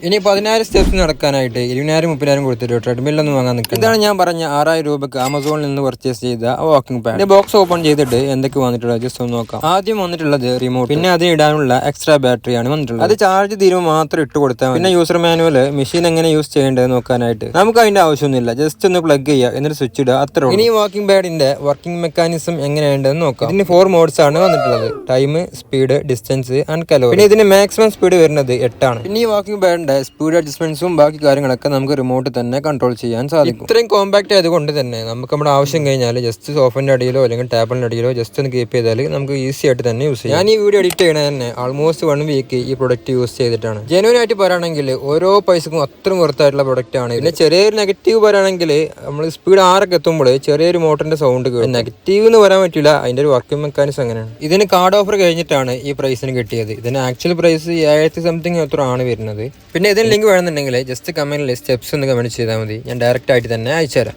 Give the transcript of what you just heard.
ഇനി 10,000 സ്റ്റെപ്സ് നടക്കാനായിട്ട് 20,000-30,000 കൊടുത്തിട്ട് ട്രെഡ്മില്ലൊന്നും വാങ്ങാൻ നിൽക്കുന്നത്. ഇതാണ് ഞാൻ പറഞ്ഞ 6,000 രൂപക്ക് ആമസോണിൽ നിന്ന് പർച്ചേസ് ചെയ്ത വാക്കിംഗ് പാഡ്. ബോക്സ് ഓപ്പൺ ചെയ്തിട്ട് എന്തൊക്കെ വന്നിട്ടുള്ളത് ജസ്റ്റ് ഒന്ന് നോക്കാം. ആദ്യം വന്നിട്ടുള്ളത് റിമോട്ട്, പിന്നെ അതിന് ഇടാനുള്ള എക്സ്ട്രാ ബാറ്ററിയാണ് വന്നിട്ടുള്ളത്. അത് ചാർജ് തീരുമ്പോൾ മാത്രം ഇട്ട് കൊടുത്താൽ. പിന്നെ യൂസർ മാനുവല് മെഷീൻ എങ്ങനെ യൂസ് ചെയ്യേണ്ടത് നോക്കാനായിട്ട്. നമുക്ക് അതിന്റെ ആവശ്യമൊന്നുമില്ല, ജസ്റ്റ് ഒന്ന് പ്ലഗ് ചെയ്യുക എന്നിട്ട് സ്വിച്ച് ഇടുക, അത്ര. ഇനി വാക്കിംഗ് പാഡിന്റെ വർക്കിംഗ് മെക്കാനിസം എങ്ങനെയുണ്ടെന്ന് നോക്കാം. ഇതിന് 4 മോഡ്സ് ആണ് വന്നിട്ടുള്ളത്: time, speed, distance and calorie. പിന്നെ ഇതിന് മാക്സിമം സ്പീഡ് വരുന്നത് 8 ആണ്. പിന്നെ ഈ വാക്കിംഗ് പാഡിന്റെ സ്പീഡ് അഡ്ജസ്റ്റ്മെന്റ്സും ബാക്കി കാര്യങ്ങളൊക്കെ നമുക്ക് റിമോട്ട് തന്നെ കൺട്രോൾ ചെയ്യാൻ സാധിക്കും. ഇത്രയും കോമ്പാക്ട് ആയതുകൊണ്ട് തന്നെ നമുക്ക് നമ്മുടെ ആവശ്യം കഴിഞ്ഞാൽ ജസ്റ്റ് സോഫിന്റെ അടിയിലോ അല്ലെങ്കിൽ ടേബിളിന്റെ അടിയിലോ ജസ്റ്റ് ഒന്ന് കീപ്പ് ചെയ്താൽ നമുക്ക് ഈസി ആയിട്ട് തന്നെ യൂസ് ചെയ്യാം. ഞാൻ ഈ വീഡിയോ എഡിറ്റ് ചെയ്യണത് തന്നെ ആൾമോസ്റ്റ് 1 വീക്ക് ഈ പ്രൊഡക്റ്റ് യൂസ് ചെയ്തിട്ടാണ്. ജെന്യൂൻ ആയിട്ട് പറയുകയാണെങ്കിൽ ഓരോ പൈസക്കും അത്രയും വർത്തായിട്ടുള്ള പ്രൊഡക്റ്റ് ആണ്. പിന്നെ ചെറിയൊരു നെഗറ്റീവ് പറയുകയാണെങ്കിൽ നമ്മൾ സ്പീഡ് 6 എത്തുമ്പോൾ ചെറിയൊരു മോട്ടറിന്റെ സൗണ്ട് കേൾക്കും. നെഗറ്റീവ് എന്ന് പറയാൻ പറ്റില്ല, അതിന്റെ ഒരു വർക്കിംഗ് മെക്കാനിസം അങ്ങനെയാണ്. ഇതിന് കാർഡ് ഓഫർ കഴിഞ്ഞിട്ടാണ് ഈ പ്രൈസിന് കിട്ടിയത്. ഇതിന് ആക്ച്വൽ പ്രൈസ് 7,000 സംതിങ് എത്ര ആണ് വരുന്നത്. പിന്നെ ഇതിന് ലിങ്ക് വേണമെന്നുണ്ടെങ്കിൽ ജസ്റ്റ് കമന്റിൽ സ്റ്റെപ്സ് ഒന്ന് കമന്റ് ചെയ്താൽ മതി, ഞാൻ ഡയറക്റ്റ് ആയിട്ട് തന്നെ അയച്ചുതരാം.